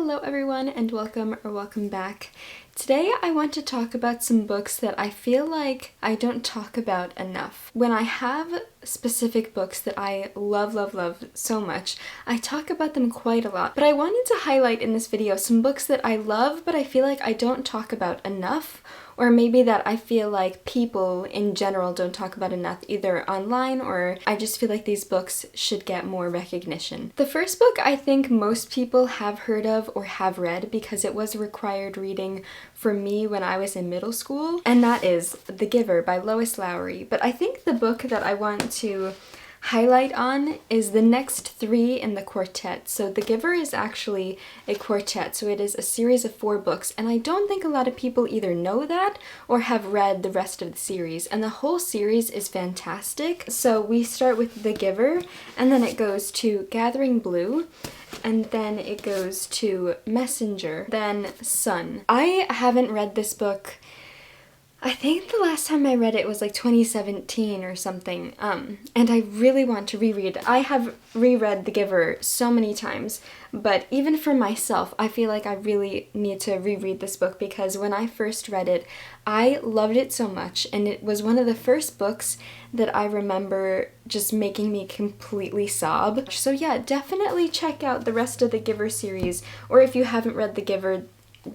Hello everyone and welcome back. Today I want to talk about some books that I feel like I don't talk about enough. When I have specific books that I love so much, I talk about them quite a lot. But I wanted to highlight in this video some books that I love but I feel like I don't talk about enough, or maybe that I feel like people in general don't talk about enough either online, or I just feel like these books should get more recognition. The first book I think most people have heard of or have read because it was required reading for me when I was in middle school, and that is The Giver by Lois Lowry. But I think the book that I want to highlight on is the next three in the quartet. So The Giver is actually a quartet, so it is a series of 4 books, and I don't think a lot of people either know that or have read the rest of the series, and the whole series is fantastic. So we start with The Giver, and then it goes to Gathering Blue, and then it goes to Messenger, then Sun. I haven't read this book. I think the last time I read it was like 2017 or something, and I really want to reread it. I have reread The Giver so many times, but even for myself, I feel like I really need to reread this book because when I first read it, I loved it so much, and it was one of the first books that I remember just making me completely sob. So yeah, definitely check out the rest of the Giver series, or if you haven't read The Giver,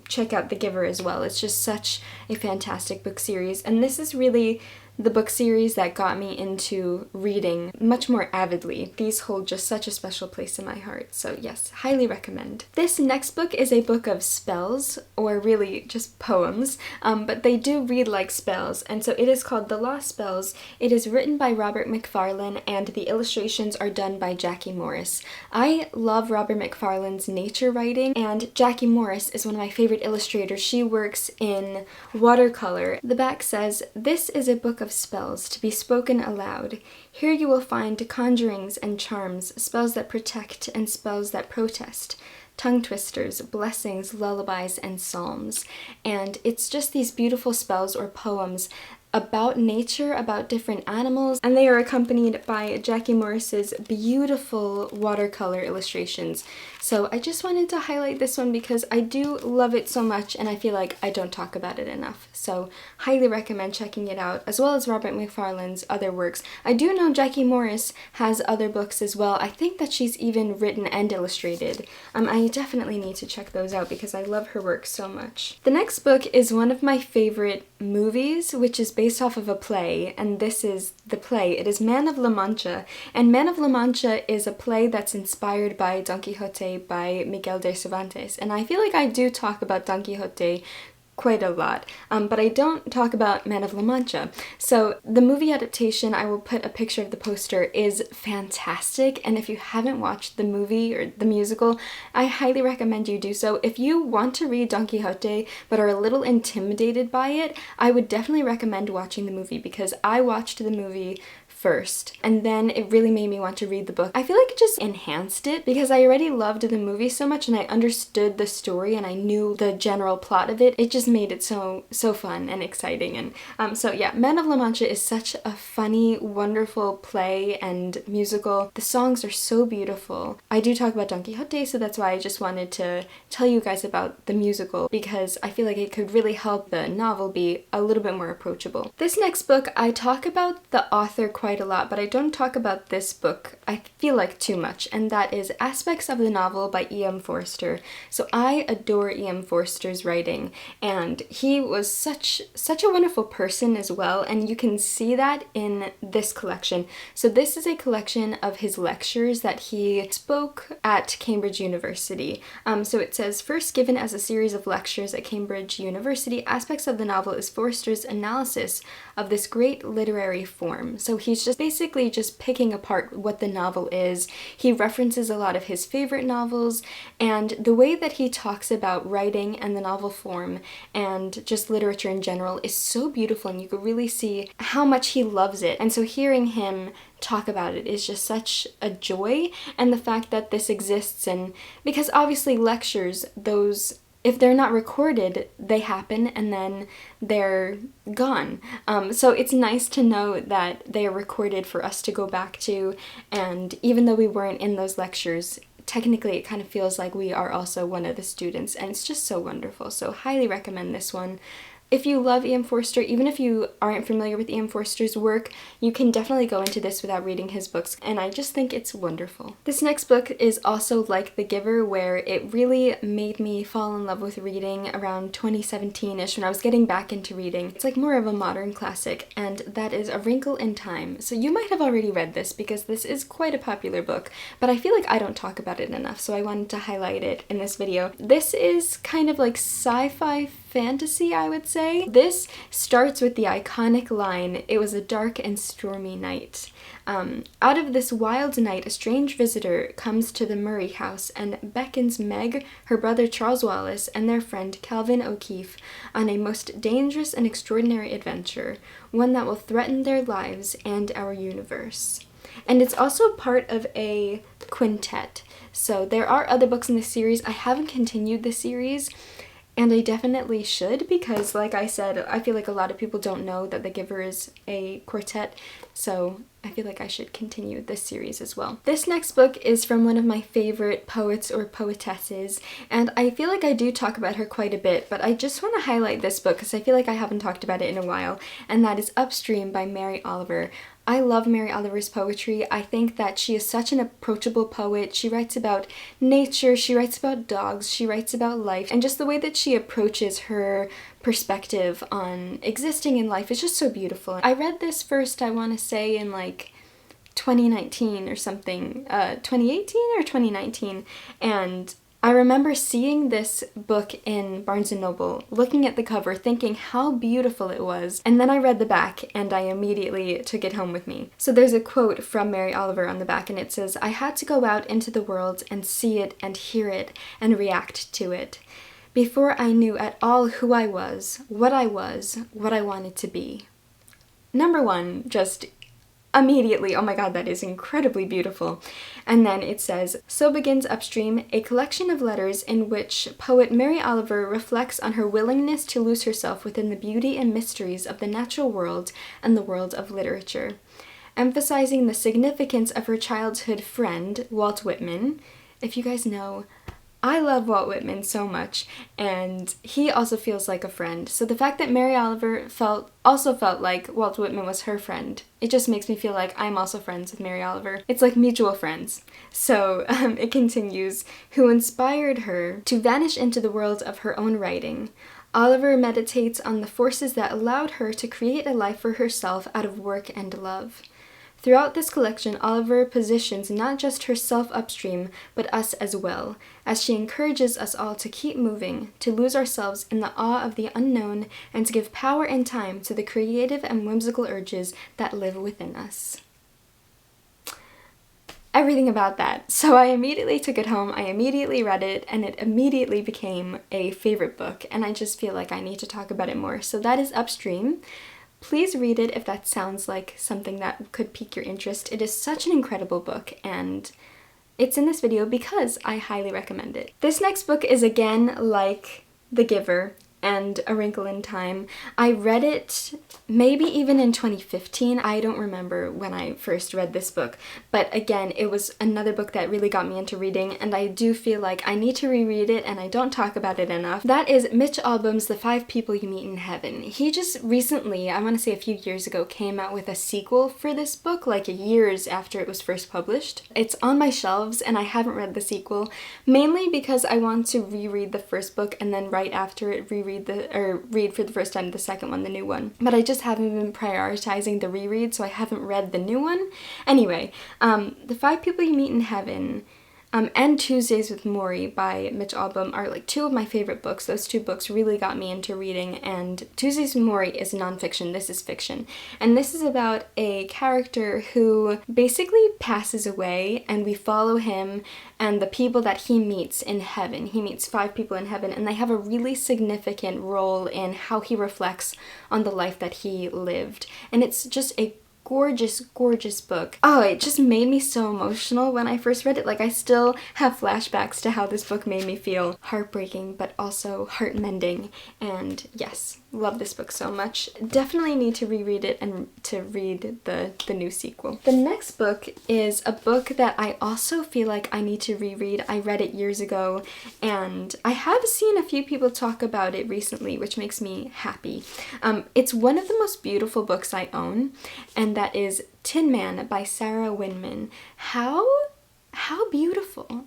check out The Giver as well. It's just such a fantastic book series, and this is really the book series that got me into reading much more avidly. These hold just such a special place in my heart, so yes, highly recommend. This next book is a book of spells, or really just poems, but they do read like spells, and so it is called The Lost Spells. It is written by Robert Macfarlane, and the illustrations are done by Jackie Morris. I love Robert Macfarlane's nature writing, and Jackie Morris is one of my favorite illustrators. She works in watercolor. The back says, "This is a book of spells to be spoken aloud. Here you will find conjurings and charms, spells that protect and spells that protest, tongue twisters, blessings, lullabies, and psalms." And it's just these beautiful spells or poems about nature, about different animals, and they are accompanied by Jackie Morris's beautiful watercolor illustrations. So I just wanted to highlight this one because I do love it so much and I feel like I don't talk about it enough. So highly recommend checking it out, as well as Robert Macfarlane's other works. I do know Jackie Morris has other books as well. I think that she's even written and illustrated. I definitely need to check those out because I love her work so much. The next book is one of my favorite movies, which is based off of a play, and this is the play. It is Man of La Mancha, and Man of La Mancha is a play that's inspired by Don Quixote by Miguel de Cervantes, and I feel like I do talk about Don Quixote quite a lot, but I don't talk about Man of La Mancha. So the movie adaptation, I will put a picture of the poster, is fantastic, and if you haven't watched the movie or the musical, I highly recommend you do so. If you want to read Don Quixote but are a little intimidated by it, I would definitely recommend watching the movie because I watched the movie first, and then it really made me want to read the book. I feel like it just enhanced it because I already loved the movie so much and I understood the story and I knew the general plot of it. It just made it so fun and exciting. And so yeah, Man of La Mancha is such a funny, wonderful play and musical. The songs are so beautiful. I do talk about Don Quixote, so that's why I just wanted to tell you guys about the musical because I feel like it could really help the novel be a little bit more approachable. This next book, I talk about the author quite a lot, but I don't talk about this book, I feel like, too much, and that is Aspects of the Novel by E.M. Forster. So I adore E.M. Forster's writing, and he was such a wonderful person as well, and you can see that in this collection. So this is a collection of his lectures that he spoke at Cambridge University. So it says, first given as a series of lectures at Cambridge University, Aspects of the Novel is Forster's analysis of this great literary form. So he's just basically just picking apart what the novel is. He references a lot of his favorite novels, and the way that he talks about writing and the novel form and just literature in general is so beautiful, and you could really see how much he loves it. And so hearing him talk about it is just such a joy, and the fact that this exists, and because obviously lectures, those, if they're not recorded, they happen and then they're gone. So it's nice to know that they are recorded for us to go back to, and even though we weren't in those lectures, technically it kind of feels like we are also one of the students, and it's just so wonderful. So highly recommend this one. If you love E.M. Forster, even if you aren't familiar with E.M. Forster's work, you can definitely go into this without reading his books, and I just think it's wonderful. This next book is also like The Giver, where it really made me fall in love with reading around 2017-ish when I was getting back into reading. It's like more of a modern classic, and that is A Wrinkle in Time. So you might have already read this because this is quite a popular book, but I feel like I don't talk about it enough, so I wanted to highlight it in this video. This is kind of like sci-fi fantasy, I would say. This starts with the iconic line, "It was a dark and stormy night." Out of this wild night, a strange visitor comes to the Murray house and beckons Meg, her brother Charles Wallace, and their friend Calvin O'Keefe on a most dangerous and extraordinary adventure, one that will threaten their lives and our universe. And it's also part of a quintet. So there are other books in this series. I haven't continued the series, and I definitely should, because like I said, I feel like a lot of people don't know that The Giver is a quartet, so I feel like I should continue this series as well. This next book is from one of my favorite poets or poetesses, and I feel like I do talk about her quite a bit, but I just want to highlight this book because I feel like I haven't talked about it in a while, and that is Upstream by Mary Oliver. I love Mary Oliver's poetry. I think that she is such an approachable poet. She writes about nature, she writes about dogs, she writes about life, and just the way that she approaches her perspective on existing in life is just so beautiful. I read this first, I want to say, in like 2019 or something, 2018 or 2019, and I remember seeing this book in Barnes & Noble, looking at the cover, thinking how beautiful it was, and then I read the back and I immediately took it home with me. So there's a quote from Mary Oliver on the back, and it says, "I had to go out into the world and see it and hear it and react to it before I knew at all who I was, what I wanted to be." Number one, just immediately, oh my god, that is incredibly beautiful. And then it says, "So begins Upstream, a collection of letters in which poet Mary Oliver reflects on her willingness to lose herself within the beauty and mysteries of the natural world and the world of literature, emphasizing the significance of her childhood friend, Walt Whitman." If you guys know, I love Walt Whitman so much, and he also feels like a friend. So the fact that Mary Oliver also felt like Walt Whitman was her friend, it just makes me feel like I'm also friends with Mary Oliver. It's like mutual friends. So it continues, "Who inspired her to vanish into the world of her own writing. Oliver meditates on the forces that allowed her to create a life for herself out of work and love. Throughout this collection, Oliver positions not just herself upstream, but us as well, as she encourages us all to keep moving, to lose ourselves in the awe of the unknown, and to give power and time to the creative and whimsical urges that live within us." Everything about that. So I immediately took it home, I immediately read it, and it immediately became a favorite book, and I just feel like I need to talk about it more. So that is Upstream. Please read it if that sounds like something that could pique your interest. It is such an incredible book, and it's in this video because I highly recommend it. This next book is again like The Giver and A Wrinkle in Time. I read it maybe even in 2015. I don't remember when I first read this book, but again, it was another book that really got me into reading, and I do feel like I need to reread it, and I don't talk about it enough. That is Mitch Albom's The 5 People You Meet in Heaven. He just recently, I want to say a few years ago, came out with a sequel for this book, like years after it was first published. It's on my shelves, and I haven't read the sequel, mainly because I want to reread the first book and then right after it read for the first time the second one, the new one. But I just haven't been prioritizing the reread, so I haven't read the new one. Anyway, The 5 People You Meet in Heaven and Tuesdays with Morrie by Mitch Albom are like two of my favorite books. Those two books really got me into reading, and Tuesdays with Morrie is nonfiction, this is fiction. And this is about a character who basically passes away, and we follow him and the people that he meets in heaven. He meets 5 people in heaven, and they have a really significant role in how he reflects on the life that he lived. And it's just a gorgeous, gorgeous book. Oh, it just made me so emotional when I first read it. Like, I still have flashbacks to how this book made me feel. Heartbreaking, but also heart-mending. And yes, love this book so much. Definitely need to reread it and to read the new sequel. The next book is a book that I also feel like I need to reread. I read it years ago, and I have seen a few people talk about it recently, which makes me happy. It's one of the most beautiful books I own, and that is Tin Man by Sarah Winman. How beautiful.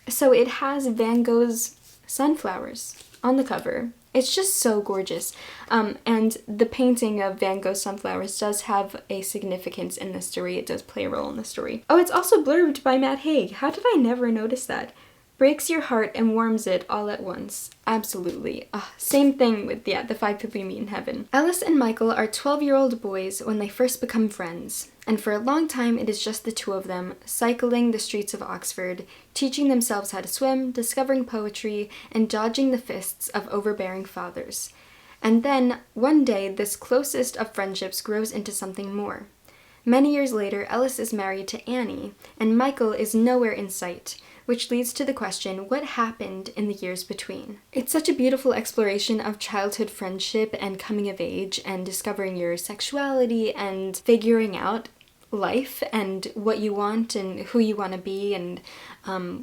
So it has Van Gogh's sunflowers on the cover. It's just so gorgeous. And the painting of Van Gogh's sunflowers does have a significance in the story. It does play a role in the story. Oh, it's also blurbed by Matt Haig. How did I never notice that? Breaks your heart and warms it all at once. Absolutely. Same thing with, the five people you meet in heaven. Alice and Michael are 12-year-old boys when they first become friends. And for a long time, it is just the two of them, cycling the streets of Oxford, teaching themselves how to swim, discovering poetry, and dodging the fists of overbearing fathers. And then, one day, this closest of friendships grows into something more. Many years later, Ellis is married to Annie, and Michael is nowhere in sight, which leads to the question, what happened in the years between? It's such a beautiful exploration of childhood friendship and coming of age and discovering your sexuality and figuring out life and what you want and who you want to be and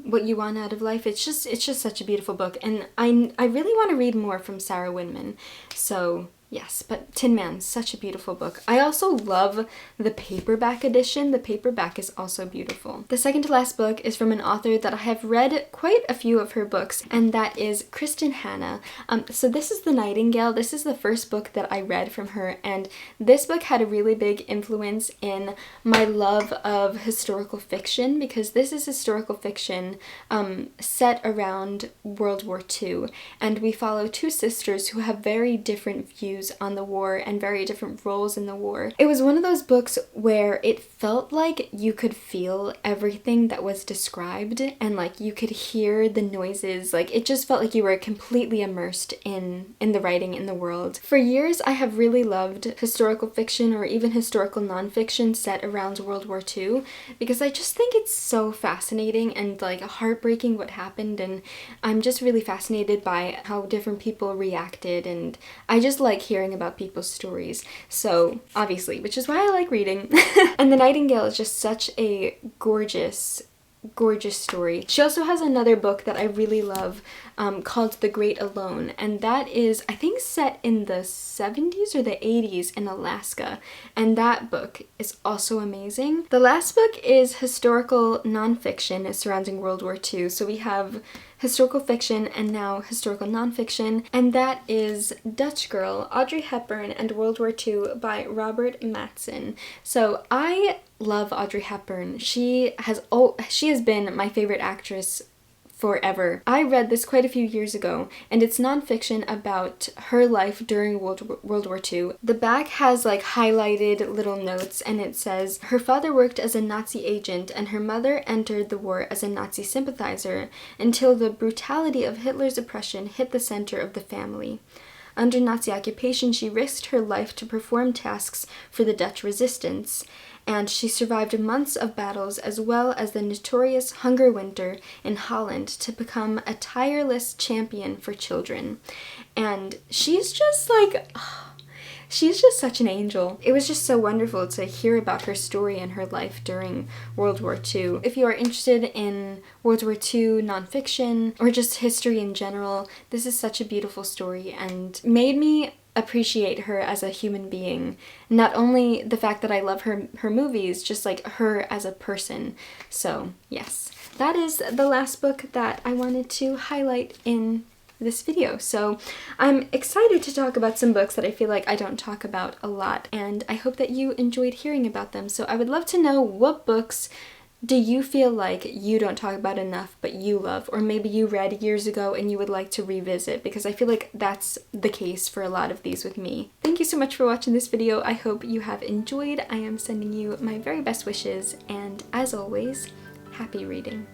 what you want out of life. It's just such a beautiful book, and I really want to read more from Sarah Winman. So yes, but Tin Man, such a beautiful book. I also love the paperback edition. The paperback is also beautiful. The second to last book is from an author that I have read quite a few of her books, and that is Kristen Hanna. So this is The Nightingale. This is the first book that I read from her, and this book had a really big influence in my love of historical fiction, because this is historical fiction set around World War II, and we follow two sisters who have very different views on the war and very different roles in the war. It was one of those books where it felt like you could feel everything that was described, and like you could hear the noises. Like, it just felt like you were completely immersed in the writing, in the world. For years I have really loved historical fiction or even historical nonfiction set around World War II, because I just think it's so fascinating and like heartbreaking what happened, and I'm just really fascinated by how different people reacted, and I just like hearing about people's stories. So obviously, which is why I like reading. And The Nightingale is just such a gorgeous story. She also has another book that I really love called The Great Alone, and that is, I think, set in the 70s or the 80s in Alaska, and that book is also amazing. The last book is historical nonfiction surrounding World War II, so we have historical fiction and now historical nonfiction, and that is Dutch Girl, Audrey Hepburn and World War II by Robert Matson. So I love Audrey Hepburn. She has been my favorite actress forever. I read this quite a few years ago, and it's nonfiction about her life during World War II. The back has like highlighted little notes, and it says, her father worked as a Nazi agent and her mother entered the war as a Nazi sympathizer until the brutality of Hitler's oppression hit the center of the family. Under Nazi occupation, she risked her life to perform tasks for the Dutch resistance, and she survived months of battles as well as the notorious Hunger Winter in Holland to become a tireless champion for children. And she's just like, she's just such an angel. It was just so wonderful to hear about her story and her life during World War II. If you are interested in World War II nonfiction or just history in general, this is such a beautiful story and made me appreciate her as a human being. Not only the fact that I love her movies, just like her as a person. So yes, that is the last book that I wanted to highlight in this video. So I'm excited to talk about some books that I feel like I don't talk about a lot, and I hope that you enjoyed hearing about them. So I would love to know, what books do you feel like you don't talk about enough but you love, or maybe you read years ago and you would like to revisit, because I feel like that's the case for a lot of these with me. Thank you so much for watching this video. I hope you have enjoyed. I am sending you my very best wishes, and as always, happy reading.